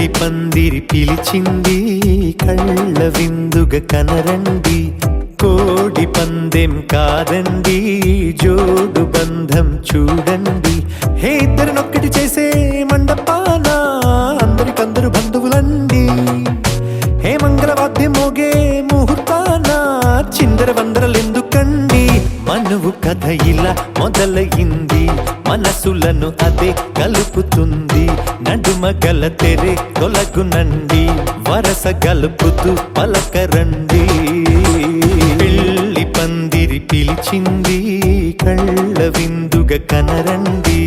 పెళ్లి పందిరి పిలిచింది కళ్ళ విందుగా కనరండి కోడి పందెం కాదండి జోడు బంధం చూడండి హే ఇద్దరినొక్కటి చేసే మండపాన అందరికందరు బంధువులండి హే మంగళవాద్యం మోగే ముహూర్తాన చిందర వందరలెందుకండి మనువు కథ ఇలా మొదలయింది మనసులను అదే కలుపుతుంది నడుమ గల తెరే తొలగునండి వరస గలుపుతూ పలకరండి పెళ్లి పందిరి పిలిచింది కళ్ళ విందుగా కనరండి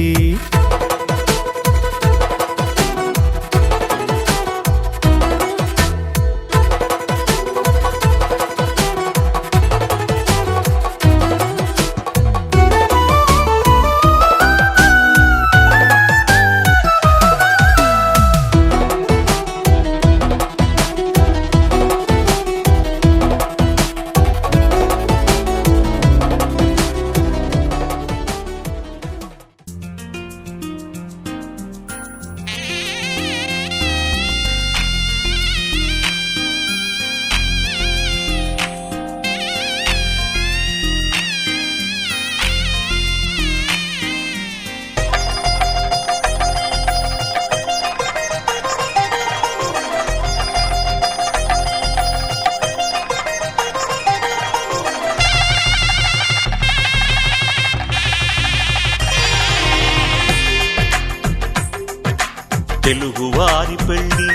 తెలుగువారి పెళ్లి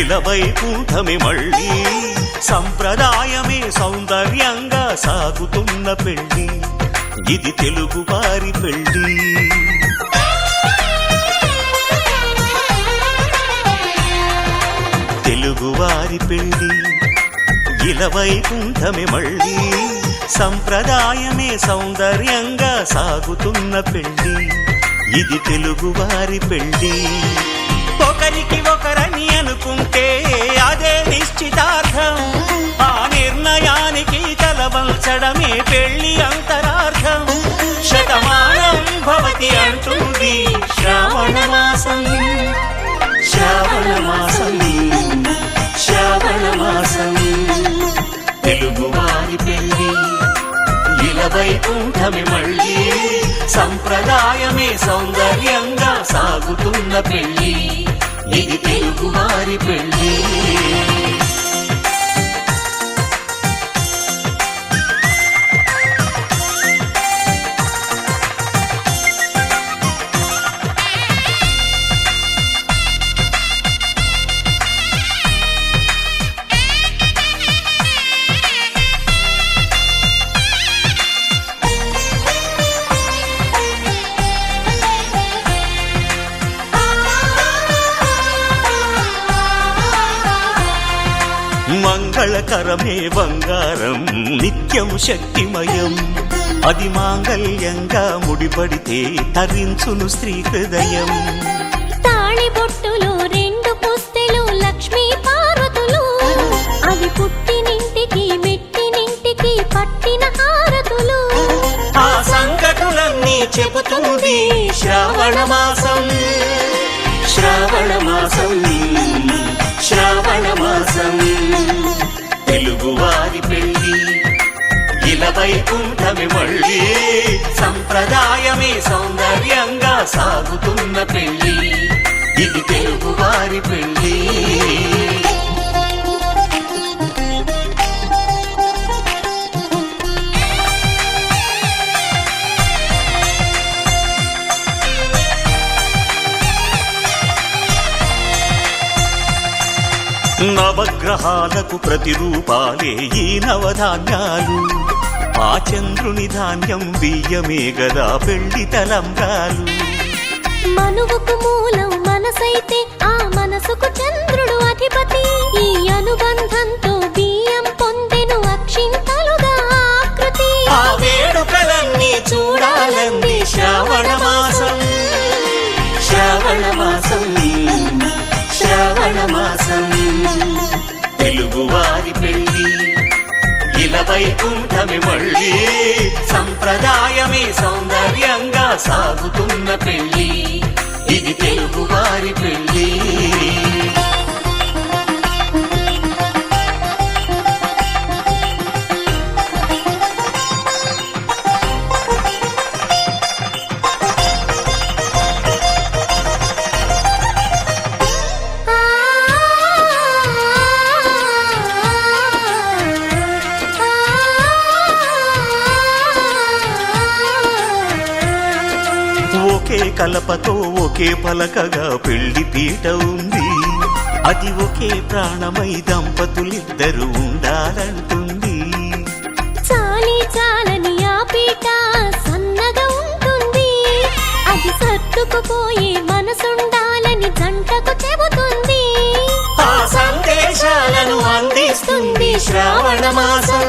ఇలవైకుంఠమే మళ్ళీ సంప్రదాయమే సౌందర్యంగా సాగుతున్న పెళ్లి ఇది తెలుగువారి పెళ్లి తెలుగువారి పెళ్లి ఇలవైకుంఠమే మళ్ళీ సంప్రదాయమే సౌందర్యంగా సాగుతున్న పెళ్లి ఇది తెలుగువారి పెళ్లి ఒకరికి ఒకరని అనుకుంటే అదే నిశ్చితార్థం ఆ నిర్ణయానికి తలవంచడమే పెళ్లి అంతరార్థం శతమానం భవతి అంటుంది శ్రావణ మాసం శ్రావణ మాసం శ్రావణ మాసం తెలుగువారి పెళ్లి ఇలవైకుంఠమే మళ్ళీ సంప్రదాయమే సౌందర్యంగా సాగుతున్న పెళ్లి ఇది తెలుగువారి పెళ్లి మంగళకరమే బంగారం నిత్యం శక్తిమయం అది మాంగళ్యంగా ముడిపడితే తరించును స్త్రీ హృదయం తాళిబొట్టులో రెండు పుస్తెలు లక్ష్మీ పార్వతులు అవి పుట్టినింటికి మెట్టినింటికి పట్టిన హారతులు ఆ సంకటులన్నీ చెబుతుంది శ్రావణ మాసం శ్రావణ మాసం శ్రావణ మాసం తెలుగువారి పెళ్లి ఇలవైకుంఠమే మళ్ళీ సంప్రదాయమే సౌందర్యంగా సాగుతున్న పెళ్లి ఇది తెలుగువారి పెళ్లి నవగ్రహాలకు ప్రతిరూపాలే ఈ నవధాన్యాలు ఆ చంద్రుని ధాన్యం బియ్యమే గదా పెళ్లి తలంబ్రాలు మనువుకు మూలం మనసైతే ఆ మనసుకు చంద్రుడు అధిపతి ఈ అనుబంధంతో బియ్యం పొందెను అక్షింతలుగా ఆకృతి ఆ వేడుకలన్నీ చూడాలంది శ్రావణ మాసం శ్రావణ మాసం శ్రావణ మాసం తెలుగువారి పెళ్లి ఇలవైకుంఠమే మళ్ళీ సంప్రదాయమే సౌందర్యంగా సాగుతున్న పెళ్లి ఇది తెలుగువారి పెళ్లి కలపతో ఒకే పలకగా పెళ్లి పీట ఉంది. అది ఒకే ప్రాణమై దంపతులిద్దరూ ఉండాలంటుంది. చాలి చాలని ఆ పీట సన్నగా ఉంటుంది. అది సర్దుకుపోయే మనసుండాలని జంటకు చెబుతుంది. ఆ సందేశాలను అందిస్తుంది శ్రావణ మాసం.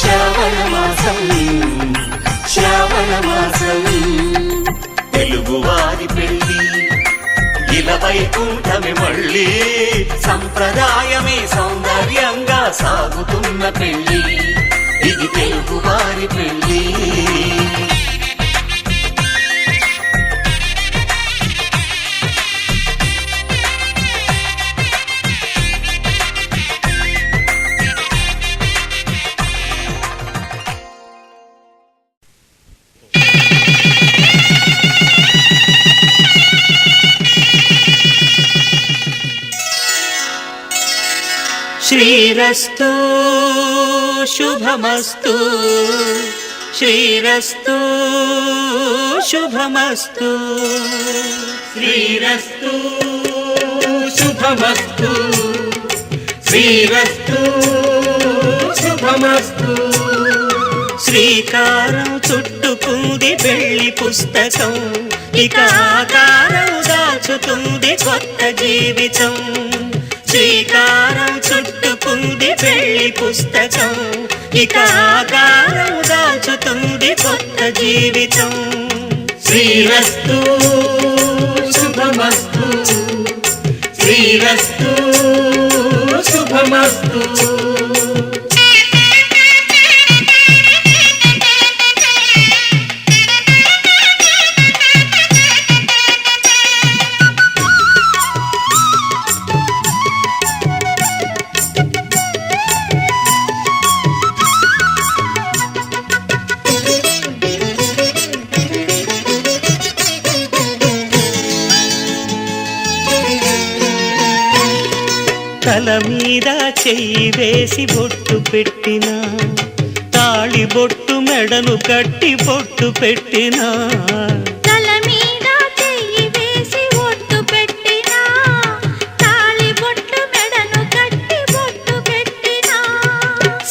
శ్రావణ మాసం, శ్రావణ మాసం. తెలుగువారి పెళ్లి ఇలా వైకుంఠమే మళ్ళీ, సంప్రదాయమే సౌందర్యంగా సాగుతున్న పెళ్లి. ఇది తెలుగువారి పెళ్లి. శ్రీరస్తు శుభమస్తు, శ్రీరస్తు శుభమస్తు, శ్రీరస్తు శుభమస్తు, శ్రీరస్తు శుభమస్తు. శ్రీకారం చుట్టుకుంది పెళ్లి పుస్తకం, ఇక ఆకారం దాచుతుంది కొత్త జీవితం. శ్రీకారం చుట్టుకుంది పెళ్లి పుస్తకం, ఇక ఆకారం దాచుతుంది కొత్త జీవితం. శ్రీరస్తు శుభమస్తు, శ్రీరస్తు శుభమస్తు. తల మీద చెయ్యి వేసి బొట్టు పెట్టినా, తాళి బొట్టు మెడను కట్టి బొట్టు పెట్టినా, తల మీద చెయ్యి వేసి బొట్టు పెట్టినా, తాళి బొట్టు మెడను కట్టి బొట్టు పెట్టినా,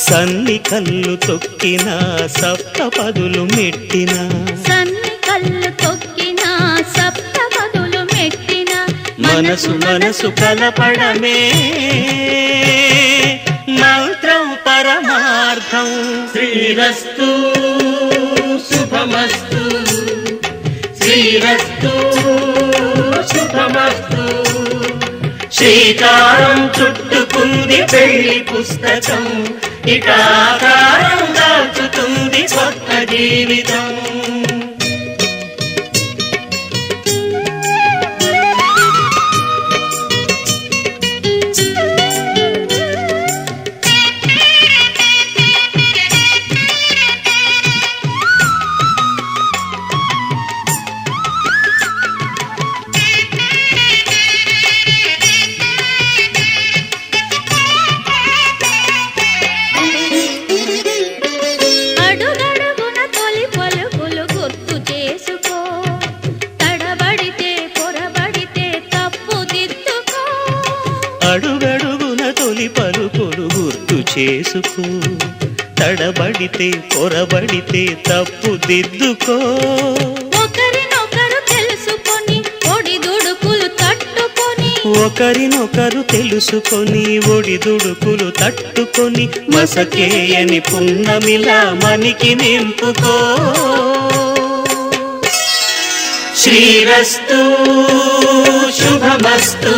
సన్ని కళ్ళు తొక్కినా సప్తపదులు మెట్టినా, సన్ని కళ్ళు తొక్కినా సప్తపదులు మెట్టినా, మనసు మనసు కలపడమే మంత్రం పరమార్థం. శ్రీరస్తు శుభమస్తు, శ్రీరస్తు శుభమస్తు. శ్రీకారం చుట్టుకుంది పెళ్లి పుస్తకం, ఇక ఆకారం దాచుతుంది కొత్త జీవితం. అడుగడుగున తొలి పలుకులు గుర్తు చేసుకో, తడబడితే పొరబడితే తప్పు దిద్దుకో. అడుగడుగున తొలి పలుకులు గుర్తు చేసుకో, తడబడితే పొరబడితే తప్పు దిద్దుకో. ఒకరినొకరు తెలుసుకొని ఒడిదుడుకులు తట్టుకొని, ఒకరినొకరు తెలుసుకొని ఒడిదుడుకులు తట్టుకొని, మసకేయని పున్నమిలా మనికి నింపుకో. శ్రీరస్తు శుభమస్తు,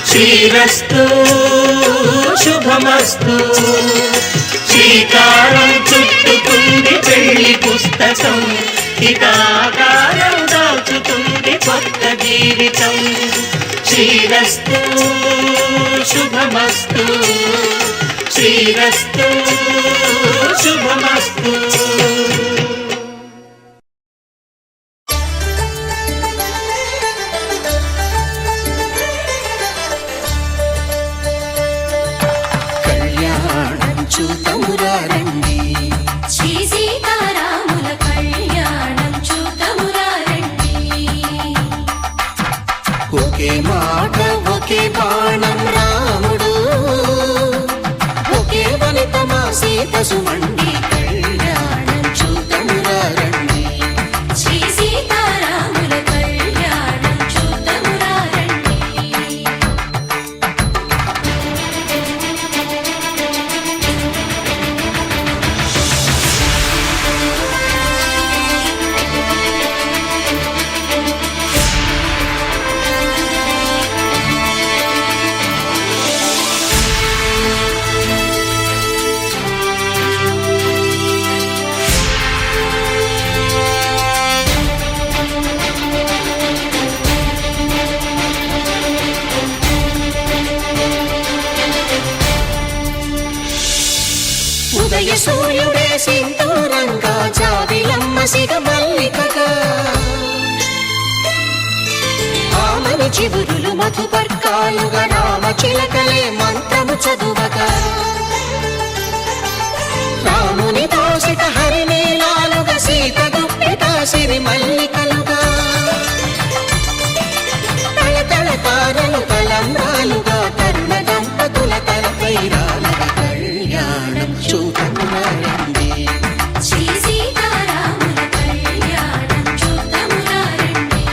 శ్రీరస్తు శుభమస్తు. శ్రీకారం చుట్టుకుంది పెళ్లి పుస్తకం, ఇక ఆకారం దాచుతుంది కొత్త జీవితం. శ్రీరస్తు శుభమస్తు, శ్రీరస్తు శుభమస్తు. కళ్యాణం చూతమురారండి, శ్రీ సీతారాముల కళ్యాణం చూతమురారండి. రాముని బాణం రాముడు ఒకే వనిత మా సీత సుమండి కళ్యాణం చూతమురా రండి శ్రీ సీతారాముల కళ్యాణం చూద్దామురా రండి. ఉదయ సూర్యుడే సింధూరంగా జాబిలమ్మ సిగ మల్లికగా ఆమని చిగురులు మధుపర్కాలుగా రామ చిలకలే మంత్రము చదువగా రాముని దోసిట హరినీలాలుగా సీత గుప్పిట సిరి మల్లికలుగా తళతళ తారలు తలంబ్రాలుగా తరుణ దంపతుల తలపైరాలుగా కళ్యాణం చూతమురా రండి శ్రీ సీతారాముల కళ్యాణం చూద్దామురా రండి.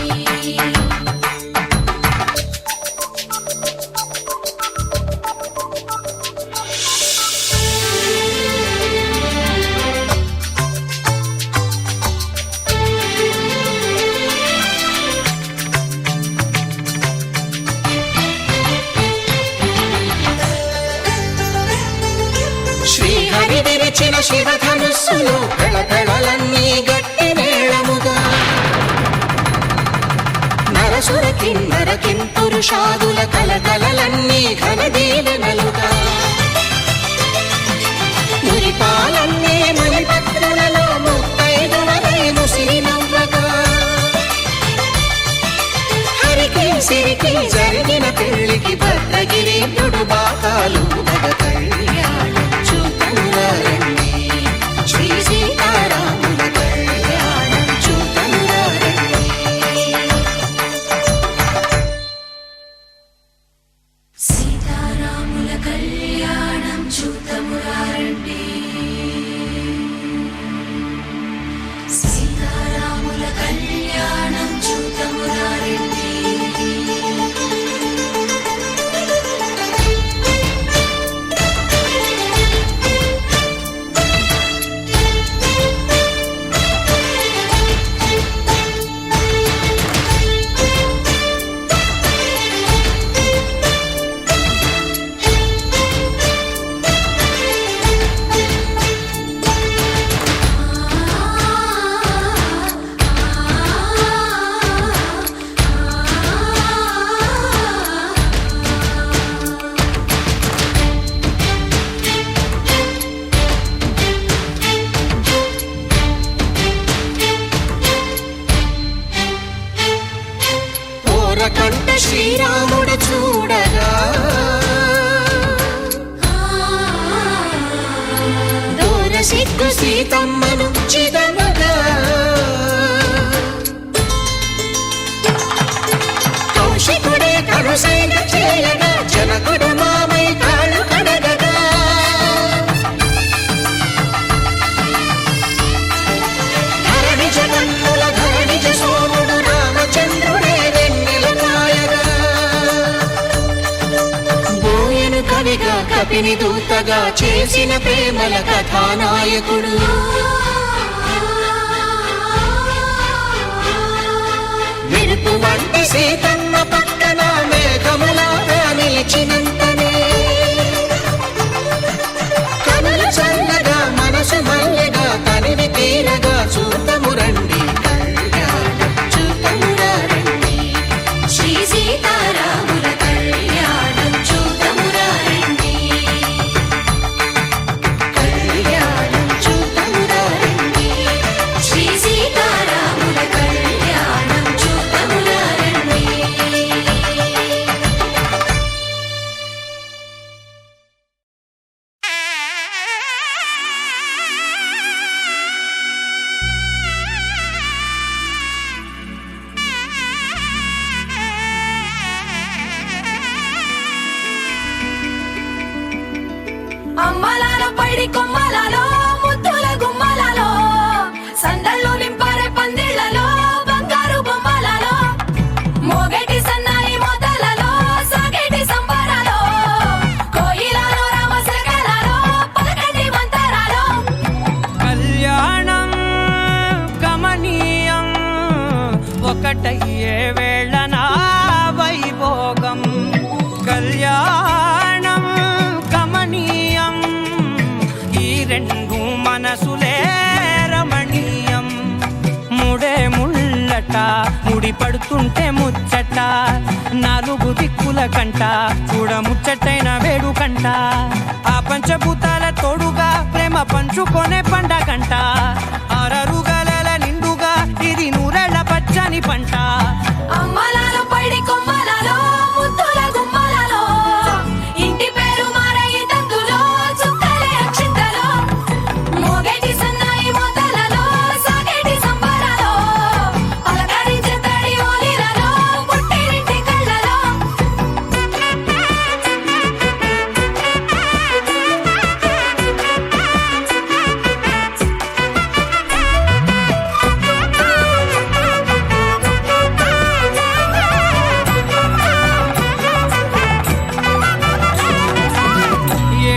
శ్రీహరి విరిచిన శివధనుస్సులు కళకళలన్నీ గట్టి మేళముగా నరసుర కిన్నర కింపురుషాదుల కలకలలన్నీ ఘన దీవెనలుగా మురిపాలన్నీ మణిపత్రులలో ముత్తైదువలై ముసిరి నవ్వగా హరికి సిరికి జరిగిన పెళ్లికి భద్రగిరి బాకాలు మగ కళ్యాణం చూతమురా రండి శ్రీ సీతారాముల కళ్యాణం చూతమురా రండి సీతారాముల కళ్యాణం చూద్దామురా రండి. సీతారాముల కళ్యాణం చూద్దామురా రండి. ఓరకంట శ్రీరాముడు చూడగా దూర సిగ్గు సీతమ్మను చిదమగా కౌశికుడే కరుసైన చేయగా జనకుడు మామై కాళ్ళు కడగగా ధరణి జగన్నుల ధరణిజ సోముడు రామచంద్రుడే వెన్నెల కాయగా బోయను కవిగా కపిని దూతగా చేసిన ప్రేమల కథానాయకుడు మెరుపు వంటి సీతమ్మ పక్కన మేఘములాగా నిలిచినంతనే కనులు చల్లగా మనసు మల్లెగా తనివి తీరగా చూతము రండి కళ్యాణం చూతమురా రండి శ్రీ సీతారాముల కళ్యాణం చూద్దామురా రండి. కళ్యాణం చూతమురా రండి శ్రీ సీతారాముల కళ్యాణం చూద్దామురా రండి. అమ్మలాలో పైడి కొమ్మలలో ముద్దుల గుమ్మలలో సందళ్ళు నింపారే పందిళ్లలో బంగారు బొమ్మలలో మోగేటి సన్నాయి మోతలలో సాగేటి సంబరాలో కోయిలలో రామశకలలో పలకటి మంతరాలో కళ్యాణం గమనీయం ఒకటయ్యే వేళన వైభోగం కళ్యాణం గమనీయం ఈ రెండు మనసులే రమణీయం ముడే ముళ్ళట ముడి పడుతుంటే ముచ్చట నాలుగు దిక్కుల కంట చూడ ముచ్చటైన వేడుకంట ఆ పంచభూతాల తోడుగా ప్రేమ పంచుకొనే పండగంట ఆరరుగల నిండుగా ఇది నూరెళ్ళ పచ్చని పంట అమ్మలాలో పైడి కొమ్మలలో ముద్దుల గుమ్మలలో ఇంటి పేరు మారయ్య తందులో చుక్కలే అక్షింతలో మోగేటి సన్నాయి మోతలలో సాగేటి సంబరాలో పలకరించే తడి ఓలిలలో పుట్టినింటి కళ్ళలో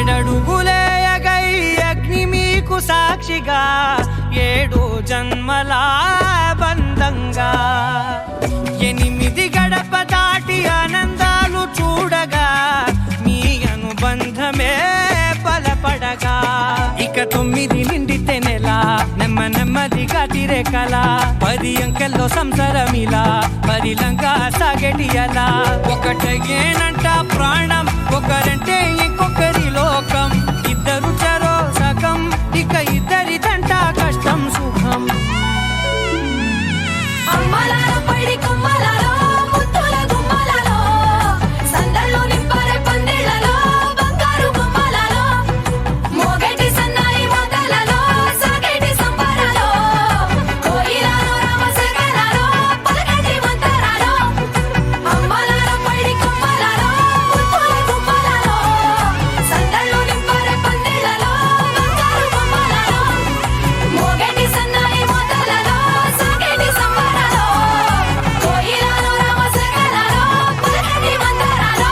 ఏడడుగులేయగై అగ్ని మీకు సాక్షిగా ఏడు జన్మల బంధంగా ఎనిమిది గడప దాటి ఆనందాలు చూడగా మీ అనుబంధమే బలపడగా ఇక 9 నిండితే నెల నెమ్మదిగా తిరే కల 10 అంకెల్లో సంసారమిలా పరిలంగా సాగేటి అలా ఒకటేనంట ప్రాణం ఒకరంటే ఇంకొకరి లోకం ఇద్దరు చరో సగం ఇక ఇద్దరిదంట కష్టం సుఖం అమ్మలాలో పైడి కొమ్మలలో ముద్దుల గుమ్మలలో సందళ్ళు నింపారే పందిళ్లలో బంగారు బొమ్మలలో మోగేటి సన్నాయి మోతలలో సాగేటి సంబరాలో కోయిలలో రామశకలలో పలకటి మంతరాలో అమ్మలాలో పైడి కొమ్మలలో ముద్దుల గుమ్మలలో సందళ్ళు నింపారే పందిళ్లలో బంగారు బొమ్మలలో మోగేటి సన్నాయి మోతలలో సాగేటి సంబరాలో కోయిలలో రామశకలలో పలకటి మంతరాలో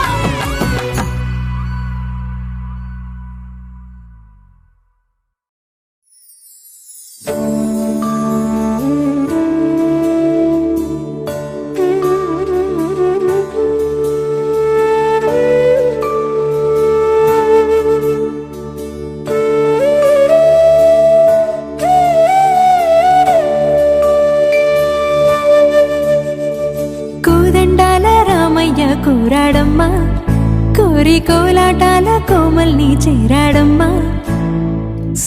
కోదండాల రామయ్య కూరాడమ్మా కోరి కోలాటాల కోమల్ని చేరాడమ్మా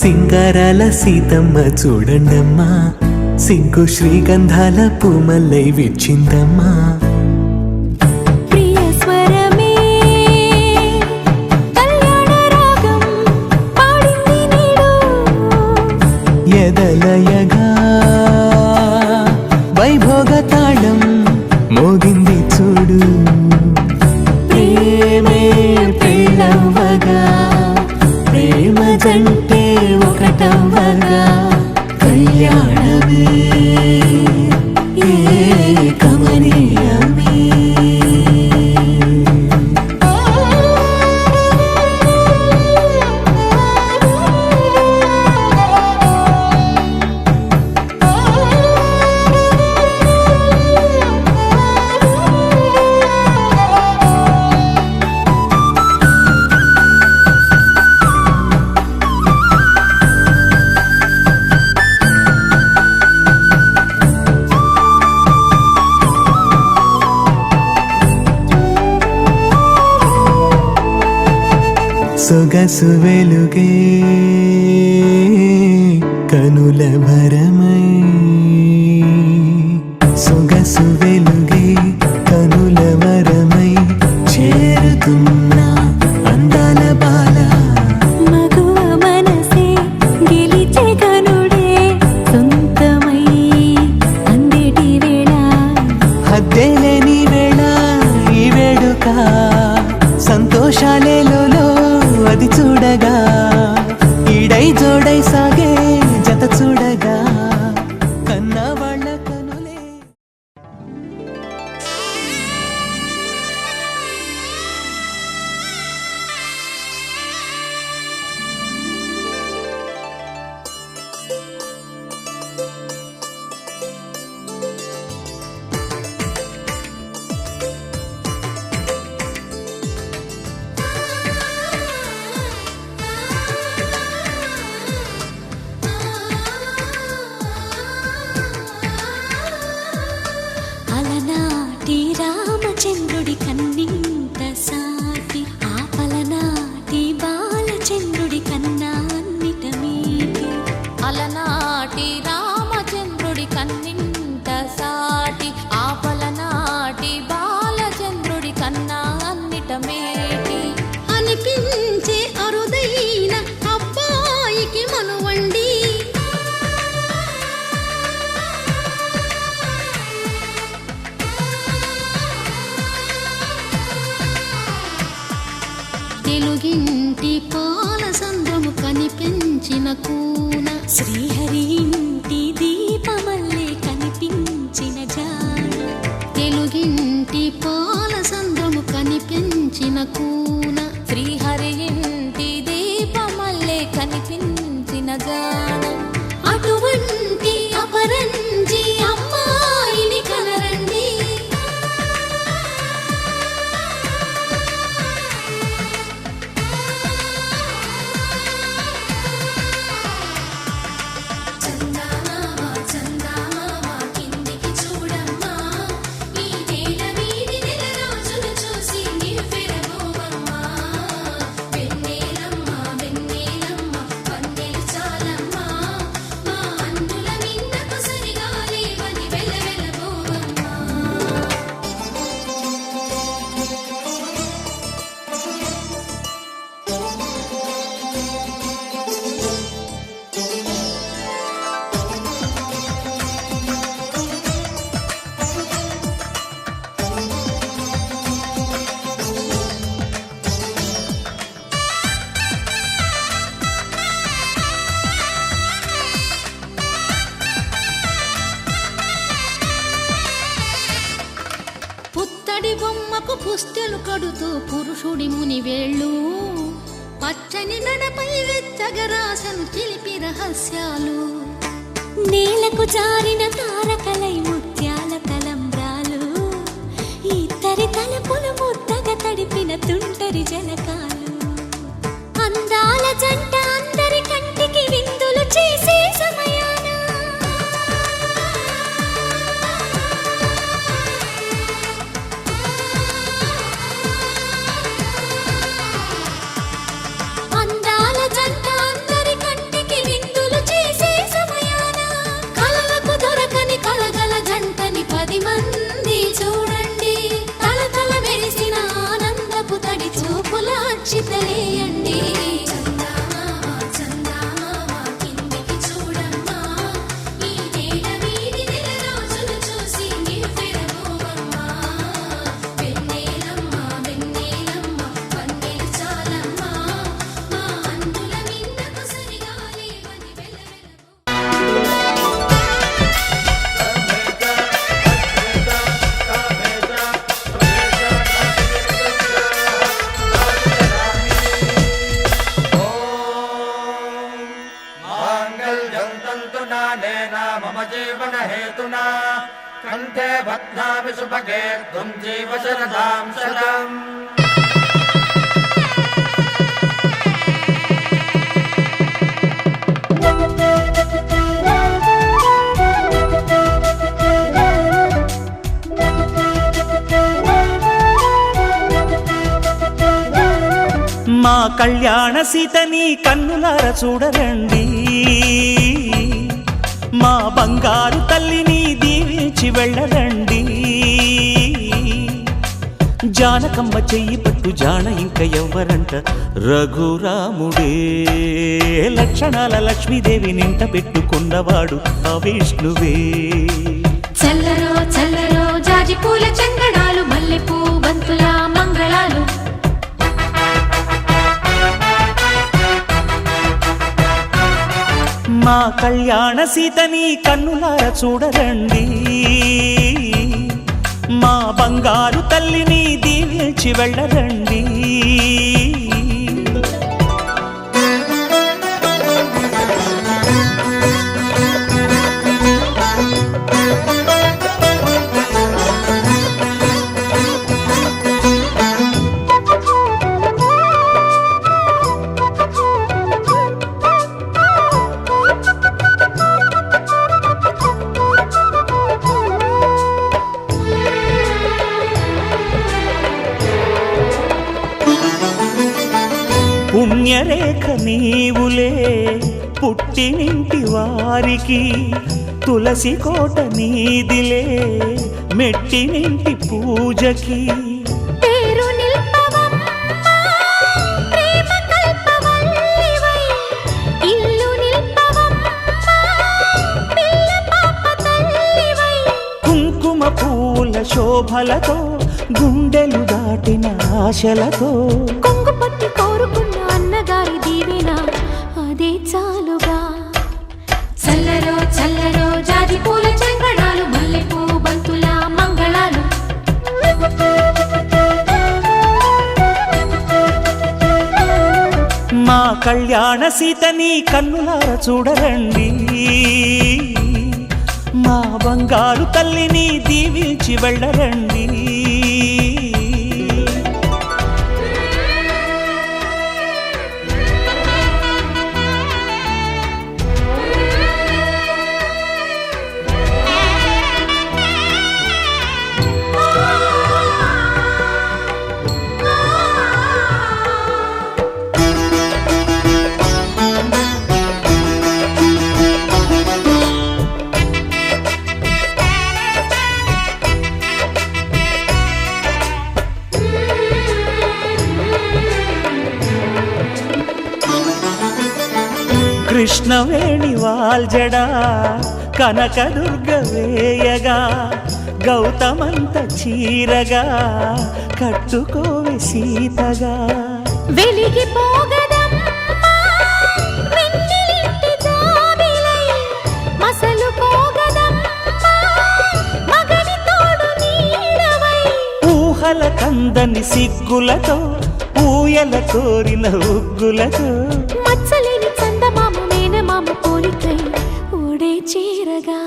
సింగారాల సీతమ్మ చూడండమ్మా సింగు శ్రీగంధాల పూమల్లై విచ్చిందమ్మా ప్రియ స్వరమే కళ్యాణ రాగం పాడింది నీడు ఎదలయగా వైభోగ తాళం మోగింది చూడు ప్రేమే పెళ్ళవ్వగా ప్రేమ జంటే ఒకటవ్వగా కళ్యాణమే కమనీయమే సొగసు వెలుగే కనుల భరమై సొగసు వెలుగే కనుల వరమై చేరుతున్న అందాల బాల మగువ మనసే గెలిచే కనుడే సొంతమై అందేటి వేళ హద్దేలేని వేళ ఈ వేడుక సంతోషాలేలో అది చూడగా తెలుగింటి పాల సంద్రము కనిపించిన కూన శ్రీహరి ఇంటి దీపమల్లే కనిపించిన జాన తెలుగింటి పాల సంద్రము కనిపించిన కూన శ్రీహరి ఇంటి దీపమల్లే కనిపించిన జాన అటువంటి అపరంజి అమ్మాయిని కనరండి చందమామ చందమామ కిందికి చూడమ్మా ఈ నేల వీడి నెల రోజులు చూసి నివ్వెరబోవమ్మా వెన్నెలమ్మ వెన్నెలమ్మ వన్నెలు చాలమ్మా మా అన్నుల మిన్నకు సరిగా లేవని వెలవెలబోవమ్మా పుత్తడి బొమ్మకు పుస్తెలు కడుతూ పురుషుడి ముని వేళ్ళు పచ్చని నడపై వెచ్చగరాసను చిలిపి రహస్యాలు నేలకు జారిన తారకలై ముత్యాల తలంబ్రాలు ఇద్దరి తలపులు ముద్దగా తడిపిన తుంటరి జలకాలు అందాల జంట అందరి కంటికి విందులు చేసే సమయాన అందాల జంట అందరి కంటికి విందులు చేసే సమయాన కలలకు దొరకని కలగల జంటని 10 మంది చూడండి తలతల మెరిసిన ఆనందపు తడి చూపుల అచ్చితలేయండి చందమామ చందమామ కిందికి చూడమ్మా ఈ నేల వీడి నెల రోజులు చూసి నివ్వెరబోవమ్మా వెన్నెలమ్మ వెన్నెలమ్మ వన్నెలు చాలమ్మా మా అన్నుల మిన్నకు సరిగా లేవని వెలవెలబో माङ्गल्यं तन्तुनानेन मम जीवनहेतुना कण्ठे बध्नामि सुभगे त्वं जीव शरदां शतम् మా కళ్యాణ సీతని కన్నులార చూడరండి మా బంగారు తల్లిని దీవించి వెళ్ళరండి జానకమ్మ చెయ్యి పట్టు జాన ఇంక ఎవ్వరంట రఘురాముడే లక్షణాల లక్ష్మీదేవి నింట పెట్టుకున్నవాడు ఆ విష్ణువే చల్లరో చల్లరో జాజి పూల చంగడాలు మల్లెపూ బంతుల మంగళాలు మా కళ్యాణ సీతని కన్నులార చూడరండి మా బంగారు తల్లిని దీవించి వెళ్ళరండి పుణ్యరేఖ నీవులే పుట్టినింటి వారికి తులసి కోట నీదిలే మెట్టినింటి పూజకి పేరు నిల్పవమ్మా ప్రేమ కల్పవల్లివై ఇల్లు నిల్పవమ్మా పిల్ల పాప తల్లివై కుంకుమ పూల శోభలతో గుండెలు దాటిన ఆశలతో కొంగు పట్టుకో కళ్యాణ సీతని కన్నులార చూడరండి, మా బంగారు తల్లిని దీవించి వెళ్ళరండి. కృష్ణవేణి వాల్జడా కనకదుర్గ వేయగా, గౌతమంత చీరగా కట్టుకోవే సీతగా. వెలిగిపోగదమ్మా వెన్నెలింటి జాబిలై, మసలుకోగదమ్మా మగని తోడు నీడవై. ఊహల కందని సిగ్గులతో ఊయల కోరిన ఉగ్గులతో, మచ్చలేని చందమామ మేనమామ పోలికై ఓడే చీరగా.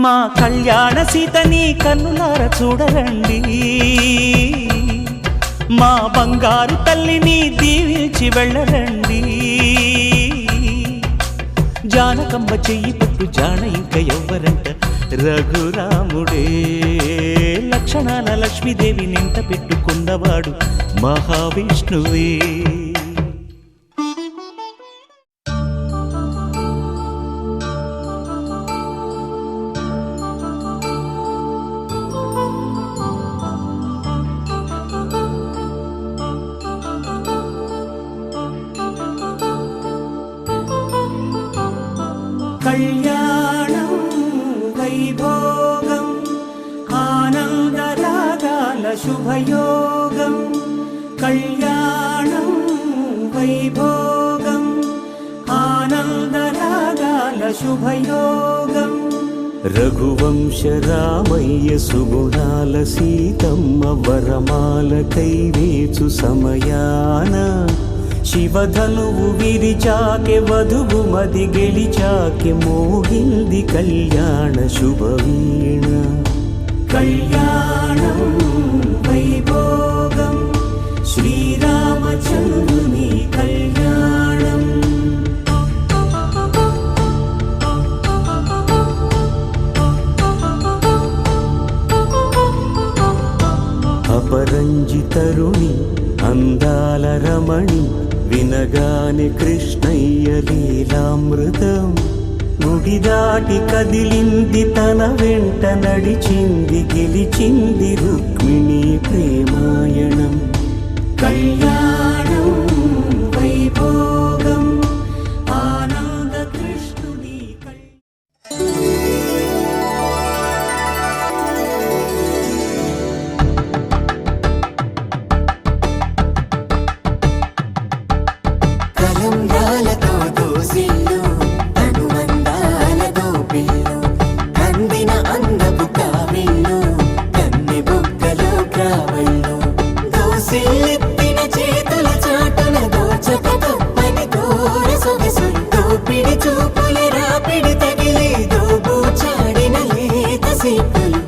మా కళ్యాణ సీతని కన్నులార చూడరండి, మా బంగారు తల్లిని దీవించి వెళ్ళరండి. జానకమ్మ చెయ్యి పట్టు జాన ఇంక ఎవ్వరంట, రఘురాముడే లక్షణాల లక్ష్మీదేవి నింట పెట్టుకున్నవాడు మహావిష్ణువే. కళ్యాణం వైభోగం ఆనందరాగాల శుభయోగం, కళ్యాణం వైభోగం ఆనందరాగాల శుభయోగం. రఘువంశ రామయ్య సుగుణాల సీతమ్మ వరమాల కైవేచు సమయాన, శివధనువు విరిచాకె వధువు మది గెలిచాకె మోగింది కళ్యాణ శుభవీణ. కళ్యాణం వైభోగం శ్రీరామచంద్రుని కళ్యాణం. అపరంజి తరుణి అందాల రమణి, వినగానే కృష్ణయ్య లీలామృతం. గుడి దాటి కదిలింది తన వెంట నడిచింది, గెలిచింది రుక్మిణి ప్రేమాయణం. కళ్యాణం వైభోగం ఆనంద కృష్ణుని కలంబ్రాలతో దోసిల్లు అనుబంధాలతో పిల్లు, కందిన అందపు కావిళ్ళు కన్నె బుగ్గలో కావళ్ళు. దోసిల్లెత్తిన చేతుల చాటున దోచక తప్పని దూర సొగసులు, దోపిడి చూపుల రాపిడి తగిలి దోబూచాడిన లేత సీపులు.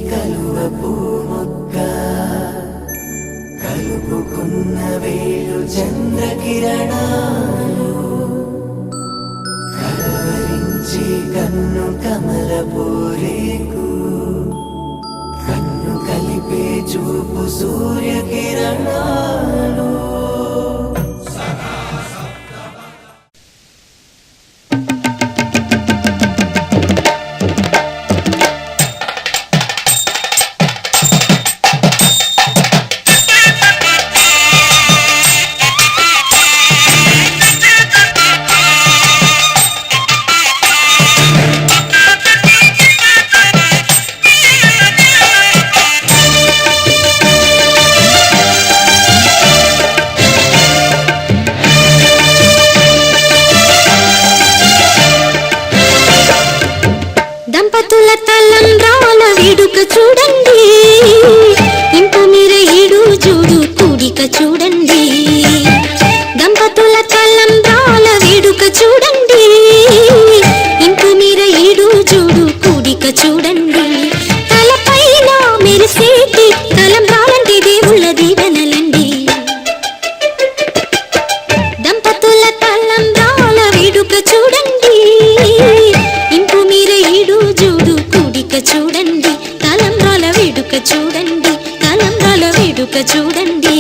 కలువ పూముక్క కలుపుకున్న వేళు చంద్రకిరణాలు, కలవరించి కన్ను కమల పూరేకు, కన్ను కలిపే చూపు సూర్యకిరణాలు. చూడండి తలపైన మెరిసేటి తలంబ్రాలంటి దేవుళ్ళ దీవెనలండి దంపతుల తలంబ్రాల వేడుక చూడండి ఇంపు మీర ఈడు జోడు కూడిక చూడండి తలంబ్రాల వేడుక చూడండి తలంబ్రాల వేడుక చూడండి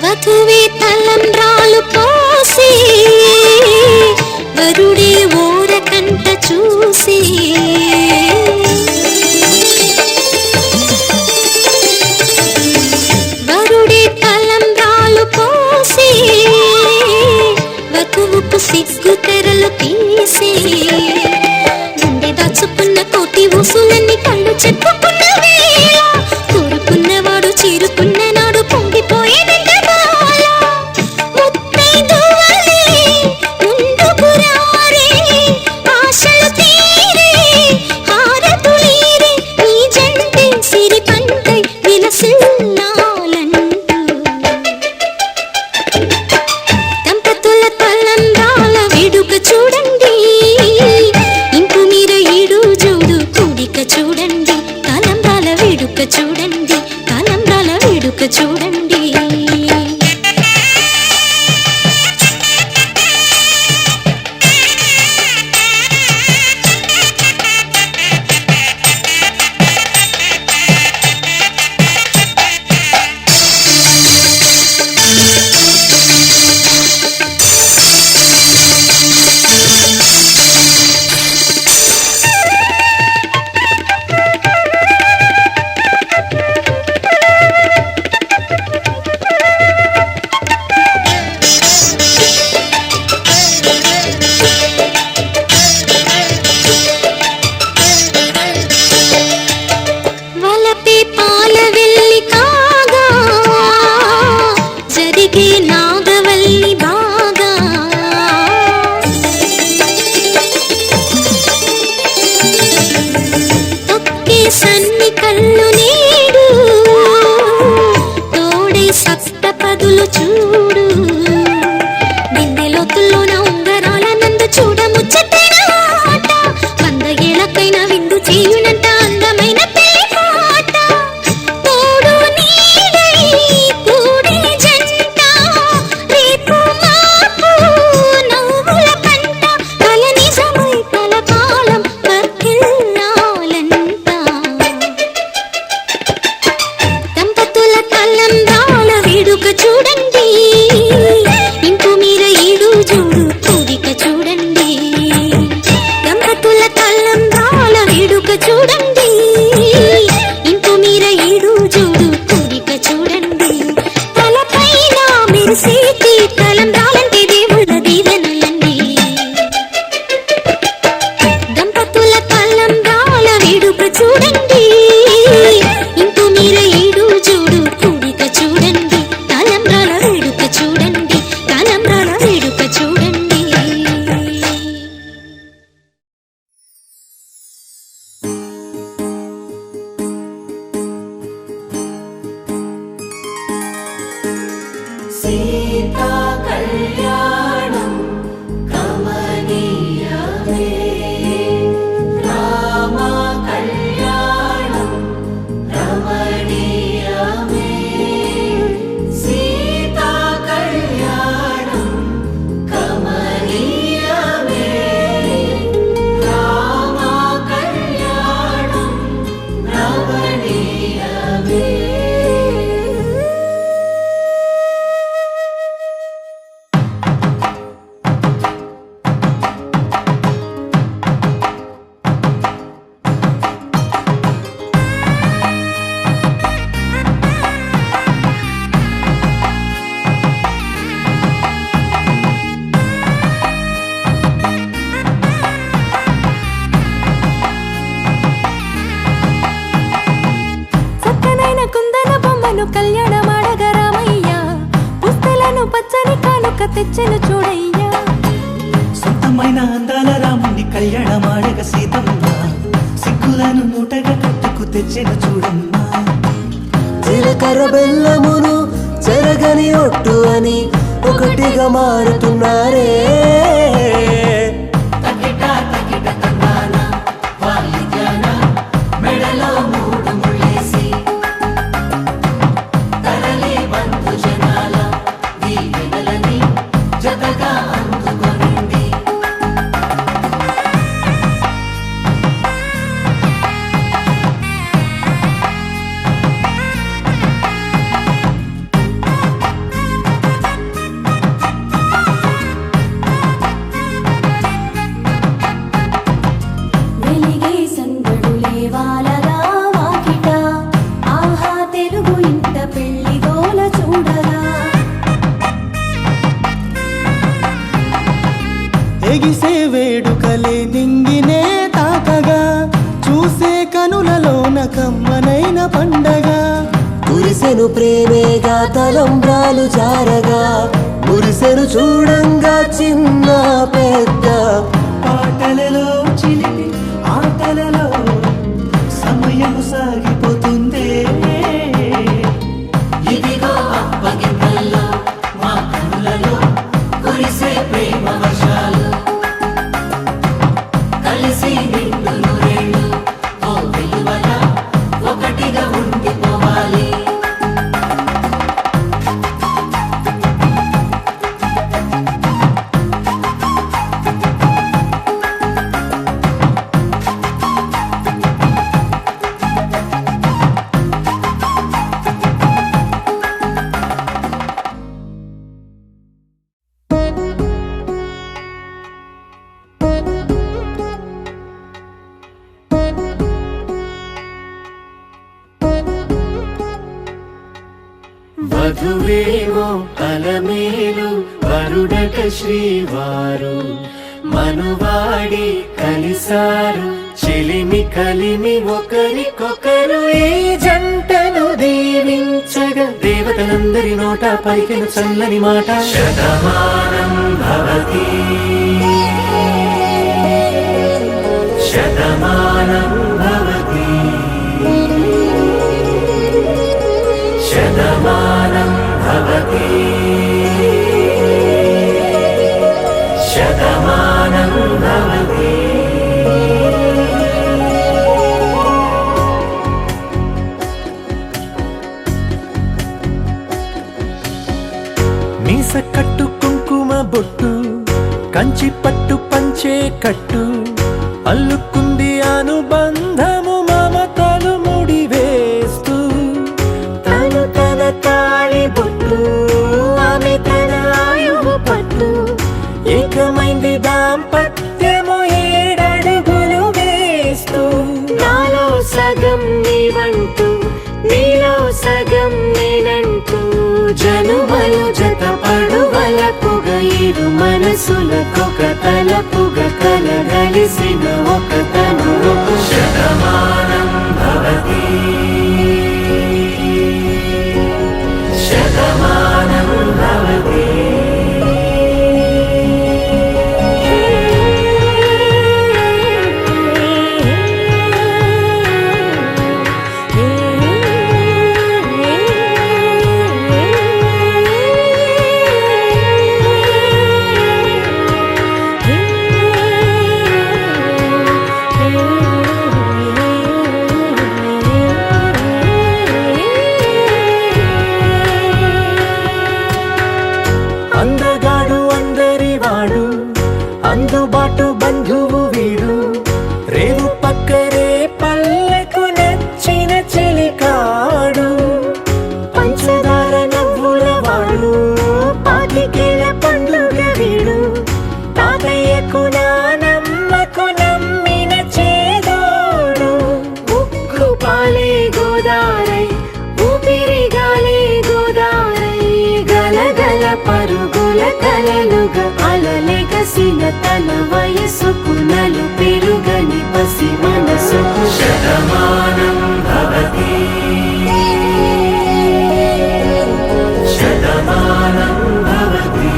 వధువే తలంబ్రాలు పోసి వరుడే ఓరకంట చూసి వరుడే తలంబ్రాలు పోసి వధువుకు సిగ్గు తెరలు తీసి గుండె దాచుకున్న కోటి ఊసులన్నీ కళ్ళు చెప్పుకున్న వేళ కోరుకున్నవాడు చేరుకున్న నాడు పొంగిపోయేది చూడండి తలంబ్రాల వేడుక చూడండి సన్ని కళ్ళు నీడు తోడై సప్తపదులు చూడు బిందెలోతుల్లోన ఉంగరాల నందు చూడ ముచ్చటైన ఆట 100 ఏళ్లకైనా విందు చేయునంట అందమైన పెళ్లి పాట తోడు నీడై కూడి జంట రేపు మాపు నవ్వుల పంట కల నిజమై కలకాలం వర్ధిల్లాలంట దంపతుల తలంబ్రాల వేడుక చూడండి ఇంపు మీర ఈడు జోడు కూడిక చూడండి దంపతుల తలంబ్రాల వేడుక చూడండి ఇంపు మీర ఈడు జోడు కూడిక చూడండి తలపైన మెరిసేటి తలంబ్రాలంటే దేవుళ్ళ దీవెనలండి దంపతుల తలంబ్రాల వేడుక చూడండి ఇంపు మీర ఈడు జోడు కూడిక చూడండి తలంబ్రాల వేడుక చూడండి తలంబ్రాల వేడుక చూడండి సీతా కళ్యాణం కమనీయమే రామ కళ్యాణం రమణీయమే సీతా కళ్యాణం కమనీయమే రామ కళ్యాణం రమణీయమే తెచ్చెను చూడయ్యా. సొంతమైన అందాల రాముని కళ్యాణమాడగ సీతమ్మ సిగ్గులను మూటగా కట్టుకు తెచ్చెను చూడమ్మా. జీలకర్ర బెల్లమును చెరగని ఒట్టు అని ఒకటిగా మారుతున్నారే. తకిట తకిట తందాన వాలి జాన మెడలో మూడు ముళ్ళేసి తరలి బంధు జనాల దీవెనలని జతగా అందుకొనింది. వెలిగే సందడులే వాలగా వాకిట, ఆహా తెలుగు ఇంట పెళ్లి గోల చూడగా. ఎగిసే వేడుకలే నింగినే తాకగా చూసే కనులలోన కమ్మనైన పండగ. కురిసెను ప్రేమేగా తలంబ్రాలు జారగా మురిసెను చూడంగా చిన్న పెద్ద. పాటలలో చిలిపి ఆటలలో సమయం సాగిపోతుందే. ఇదిగో అప్పగింతల్లో మా కనులలో కురిసే ప్రేమ వర్షాలు కలిసి నిండు నూరేళ్ళు ఓ వెలువల ఒకటిగా ఉండిపోవాలి. వధువేమో అలమేలు వరుడట శ్రీవారు మనువాడి కలిసారు చెలిమి కలిమి ఒకరికొకరు. ఈ జంటను దీవించగా దేవతలందరి నోట పలికెను చల్లని మాట. శతమానం భవతి శతమానం భవతి శతమానం భవతి శతమానం భవతి. మీస కట్టు కుంకుమ బొట్టు కంచి పట్టు పంచే కట్టు అల్లుకుంది అనుబంధము మమతలు ముడివేస్తూ. తను తన తాళి బొట్టు ఆమె తన ఆయువు పట్టు ఏకమైంది దాంపత్యము 7 అడుగులు వేస్తూ. నాలో సగం నీవంటూ నీలో సగం నేనంటూ జనుమలు జత పడువలపుగ ఇరు మనసులకొక తలపుగ కలగలిసిన ఒక తను. శతమానం భవతి శతమానం భవతి. అందగాడు అందరి వాడు అందుబాటు బంధువు వీడు రేవు పక్కరే పల్లెకు నచ్చిన చెలికాడు. పంచదార నవ్వుల వాడు పాతికేల పండుగ వీడు తాతయ్యకు నానమ్మకు నమ్మిన చేదోడు. ఉక్కు పాలే గోదారై ఊపిరిగాలే గోదారై గలగల పరుగుల కలలుగా అలలెగసిన తన వయసుకు నలు పెరుగని పసి మనసుకు. శతమానం భవతి శతమానం భవతి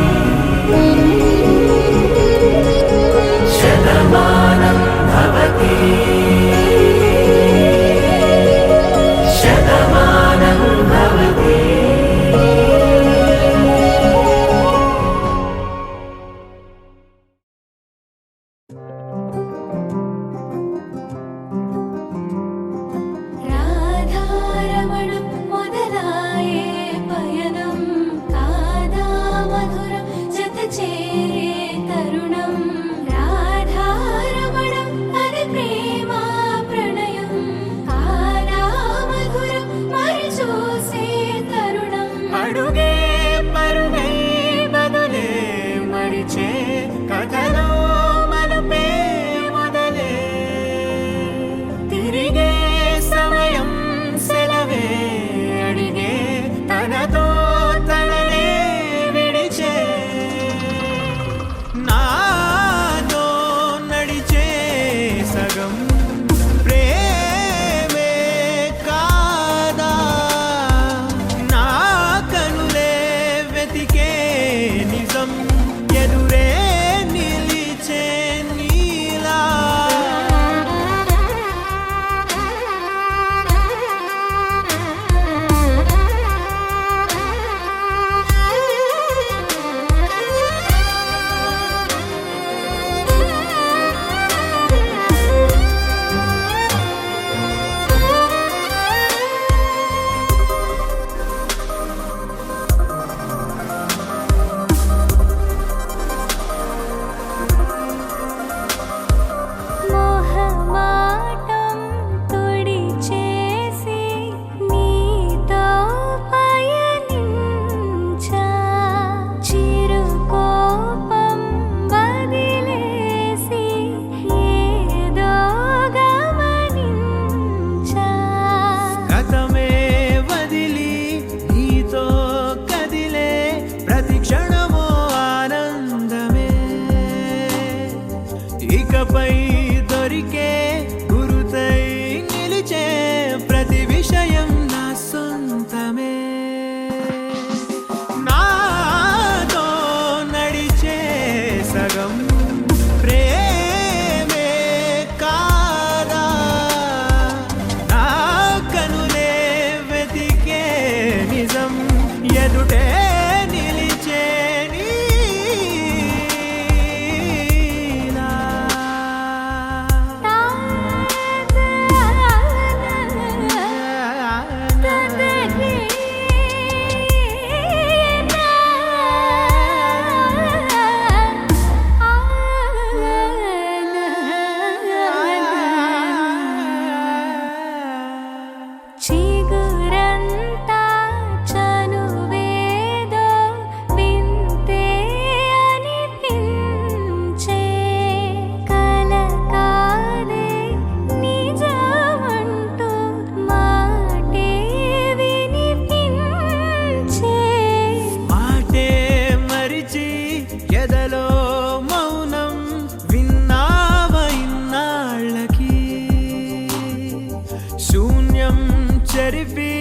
చెరిపి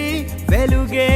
వెలుగే